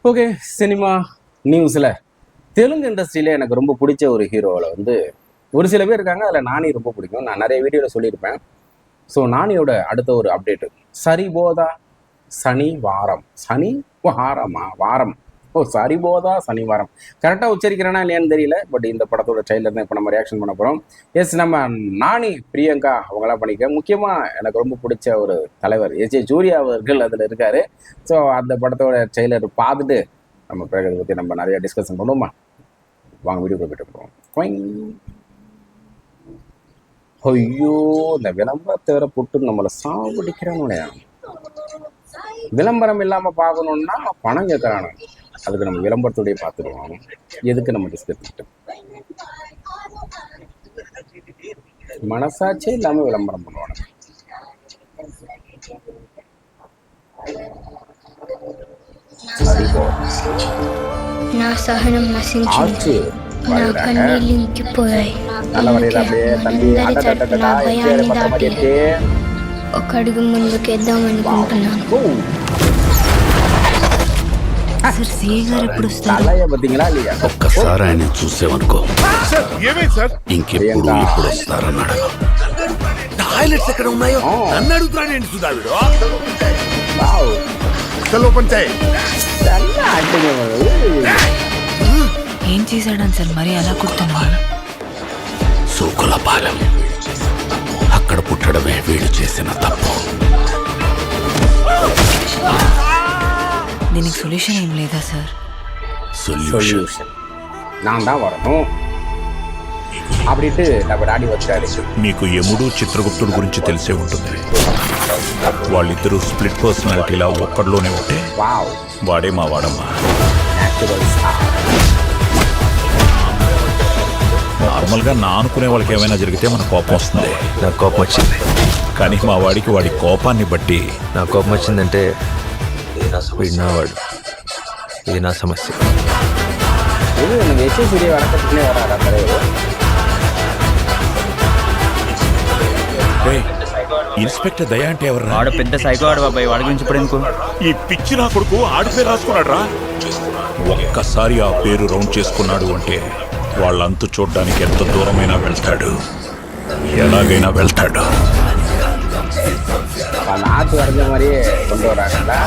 Okay. Cinema நியூஸில் தெலுங்கு இண்டஸ்ட்ரியில எனக்கு ரொம்ப பிடிச்ச ஒரு ஹீரோவில் ஒரு சில பேர் இருக்காங்க. அதில் நானி ரொம்ப பிடிக்கும். நான் நிறைய வீடியோவில் சொல்லியிருப்பேன். ஸோ நானியோட அடுத்த ஒரு அப்டேட்டு சரிபோதா சனி வாரம். சனி வாரமா வாரம் சரிபோதா சனி வாரம். கரெக்டாக உச்சரிக்கிறேன்னா இல்லையான்னு தெரியல. பட் இந்த படத்தோட ட்ரெயிலர் தான் இப்போ நம்ம ரியாக்ஷன் பண்ண போகிறோம். எஸ், நம்ம நானி பிரியங்கா அவங்களாம் பண்ணிக்க. முக்கியமாக எனக்கு ரொம்ப பிடிச்ச ஒரு தலைவர் எஸ் சூர்யா அவர்கள் அதில் இருக்கார். ஸோ அந்த படத்தோட ட்ரெய்லர் பார்த்துட்டு நம்ம பிறகு அதை பற்றி நம்ம நிறைய டிஸ்கஷன் பண்ணுவோமா? வாங்க வீடியோ போய்ட்டு போகிறோம். ஐயோ, இந்த விளம்பரத்தை வேற போட்டு நம்மளை சாவடிக்கிறானுடைய. விளம்பரம் இல்லாமல் பார்க்கணுன்னா பணம் கேட்குறானு. அதுக்கு நம்ம விளம்பரத்தோடய பார்த்துருவோம். எதுக்கு நம்ம டிஸ்கஸ் மனசாட்சியே இல்லாமல் விளம்பரம் பண்ணுவானு. నా సహనం నశించింది, నా కన్నీళ్ళు ఇంకిపోయాయి. నా భయాన్ని దాటి ఒక అడుగు ముందుకేద్దాం అనుకుంటున్నాను. ఒక్కసారి ఆయన చూసేవనుకో, ఇంకెప్పుడు ఇప్పుడు వస్తారన్నాడు. టాయిలెట్స్ ఎక్కడ ఉన్నాయో నన్ను అడుగుతాడేంటి సుధావిడు? ఏం చేశాడని సార్ మరి అలా కుడుతున్నాడు? సూకులపాలెం అక్కడ పుట్టడమే వీడు చేసిన తప్పు. దీనికి సొల్యూషన్ ఏం లేదా సార్? சொல்யூஷன் நான் தான் வரணும் அப்படின்ட்டு நம்ம டாடி వచ్చాడు. మీకు యముడు చిత్రగుప్తుడు గురించి తెలిసే ఉంటుంది. వాళ్ళిద్దరూ స్ప్లిట్ పర్సనాలిటీలా ఒక్కడిలోనే ఉంటే వావ్, వాడే మా వాడమ్మా. Natural star. నార్మల్గా నా అనుకునే వాళ్ళకి ఏమైనా జరిగితే మన కోపం వస్తుంది. నాకు కోపం వచ్చింది, కానీ మా వాడికి వాడి కోపాన్ని బట్టి నా కోపం వచ్చిందంటే వీడు నా వాడు, ఇది నా సమస్య. இது நம்ம சூரிய வழக்கத்துக்குள்ளே வராதா தலைவர்? ఇన్స్పెక్టర్ దయా అంటే ఎవరు? వాడు పెద్ద సైకో ఆడు బాబాయ్. వాడి గురించి ఇప్పుడు ఎందుకు? ఈ పిచ్చి నా కొడుకు ఆడి పేరు రాసుకున్నాడు రా. ఒక్కసారి ఆ పేరు రౌండ్ చేసుకున్నాడు అంటే వాళ్ళంతు చూడ్డానికి ఎంత దూరమైనా వెళ్తాడు, ఎలాగైనా వెళ్తాడు. ஆத்து வரைஞ்ச மாதிரியே கொண்டு வராங்களா?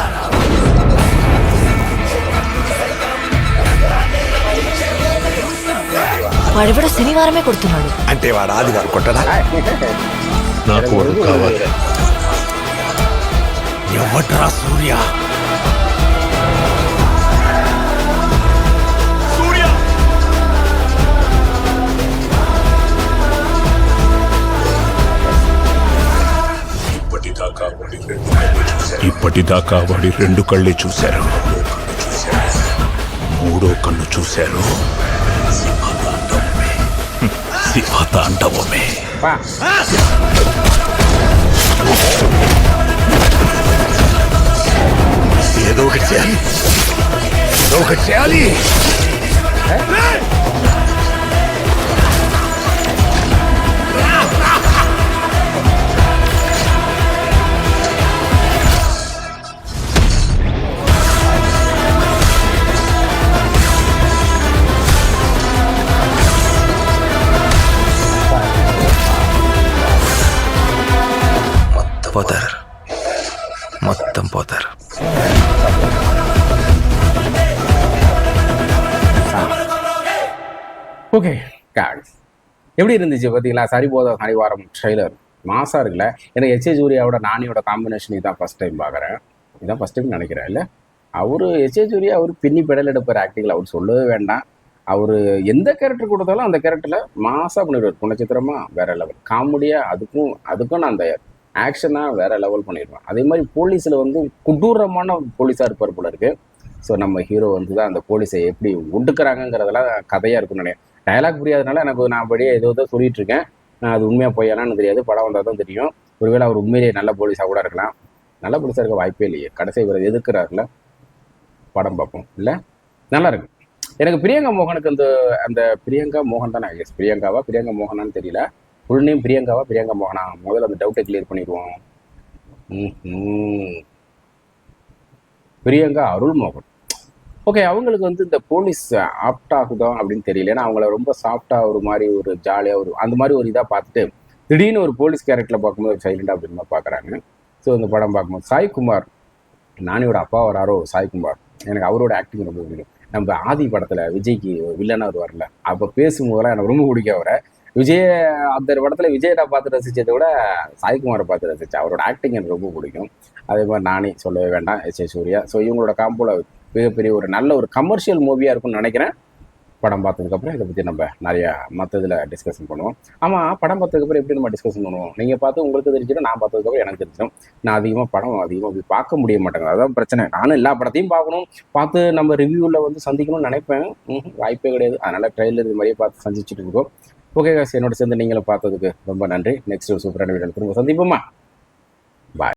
వాడెవడో శనివారమే కొడుతున్నాడు అంటే వాడు ఆదివారం కొట్టడా? నాకు వాడు కావాలి. ఎవడ్రా సూర్య? ఇప్పటిదాకా వాడి రెండు కళ్ళే చూశారు, మూడో కన్ను చూశారు. శివతాండవమే. ఏదో ఒకటి చేయాలి, ఏదో ఒకటి చేయాలి. పోతారు, మొత్తం పోతారు. ஓகே கார்டு எப்படி இருந்துச்சு பார்த்தீங்களா? சரிபோதா சனிவாரம் ட்ரெய்லர் மாசாக இருக்குல்ல. எனக்கு எஸ் சூர்யாவோட நானியோட காம்பினேஷன் இதான் ஃபஸ்ட் டைம் பார்க்குறேன். இதான் ஃபஸ்ட் டைம் நினைக்கிறேன். இல்லை, அவர் எஸ் சூர்யா அவர் பின்னி பெடல் எடுப்பார் ஆக்டிங்கில். அவர் சொல்லவே வேண்டாம். அவர் எந்த கேரக்டர் கொடுத்தாலும் அந்த கேரக்டரில் மாசாக பண்ணிடுவார். குணச்சித்திரமாக வேறு லெவல், காமெடியாக அதுக்கும் நான் தயார். ஆக்ஷனாக வேறு லெவல் பண்ணிடுவேன். அதே மாதிரி போலீஸில் கொடூரமான போலீஸாக இருப்பார் போல இருக்குது. ஸோ நம்ம ஹீரோ தான் அந்த போலீஸை எப்படி ஒடுக்குறாங்கங்கிறதெல்லாம் கதையாக இருக்குன்னு நினைக்கிறேன். டயலாக் புரியாதனால நான் படியே ஏதோ சொல்லிட்டு இருக்கேன். அது உண்மையாக போயானான்னு தெரியாது. படம் வந்தால் தான் தெரியும். ஒருவேளை அவர் உண்மையிலேயே நல்ல போலீஸாக கூட இருக்கலாம். நல்ல போலீஸாக இருக்க வாய்ப்பே இல்லையே. கடைசி இவர் எதுக்குறாருல, படம் பார்ப்போம். இல்லை, நல்லா இருக்கு. எனக்கு பிரியங்கா மோகனுக்கு அந்த பிரியங்கா மோகன் தானே, எஸ் பிரியங்காவா பிரியங்கா மோகனான்னு தெரியல. ஃபுல் நேம் பிரியங்காவா பிரியங்கா மோகனா? முதல்ல அந்த டவுட்டை கிளியர் பண்ணிடுவோம். பிரியங்கா அருள் மோகன். ஓகே, அவங்களுக்கு வந்து இந்த போலீஸ் ஆப்ட் ஆகுதோ அப்படின்னு தெரியல. ஏன்னா அவங்கள ரொம்ப சாஃப்டாக ஒரு மாதிரி ஒரு ஜாலியாக ஒரு அந்த மாதிரி ஒரு இதாக பார்த்துட்டு திடீர்னு ஒரு போலீஸ் கேரக்டரில் பார்க்கும்போது சைலண்டாக அப்படின்னு தான் பார்க்குறாங்க. ஸோ இந்த படம் பார்க்கும்போது சாய்குமார், நானியோட அப்பா வராரோ சாய்குமார், எனக்கு அவரோட ஆக்டிங் ரொம்ப பிடிக்கும். நம்ம ஆதி படத்தில் விஜய்க்கு வில்லனாக அவர் வரல, அப்போ பேசும்போதெல்லாம் எனக்கு ரொம்ப பிடிக்கும் அவரை. விஜய் அந்த படத்தில் விஜயை நான் பார்த்து ரசித்ததை விட சாய்குமாரை பார்த்து ரசித்தேன். அவரோட ஆக்டிங் எனக்கு ரொம்ப பிடிக்கும். அதே மாதிரி நானே சொல்லவே வேண்டாம், எஸ் ஏ சூர்யா. ஸோ இவங்களோட காம்போல மிகப்பெரிய ஒரு நல்ல ஒரு கமர்ஷியல் மூவியாக இருக்கும்னு நினைக்கிறேன். படம் பார்த்ததுக்கப்புறம் இதை பற்றி நம்ம நிறையா மற்ற இதில் டிஸ்கஷன் பண்ணுவோம். ஆமாம், படம் பார்த்ததுக்கப்புறம் எப்படி நம்ம டிஸ்கஷன் பண்ணுவோம்? நீங்கள் பார்த்து உங்களுக்கு தெரிஞ்சிடும், நான் பார்த்ததுக்கப்புறம் எனக்கு தெரிஞ்சிடும். நான் அதிகமாக படம் போய் பார்க்க முடிய மாட்டேங்க, அதான் பிரச்சனை. நானும் எல்லா படத்தையும் பார்க்கணும், பார்த்து நம்ம ரிவ்யூவில் வந்து சந்திக்கணும்னு நினைப்பேன். வாய்ப்பே கிடையாது. அதனால் ட்ரெயிலர் இது மாதிரியே பார்த்து சந்திச்சுட்டு இருக்கோம். ஓகே காசு, என்னோட சேர்ந்து நீங்களும் பார்த்ததுக்கு ரொம்ப நன்றி. நெக்ஸ்ட் ஒரு சூப்பரான வீடியோ திரும்ப சந்திப்போமா?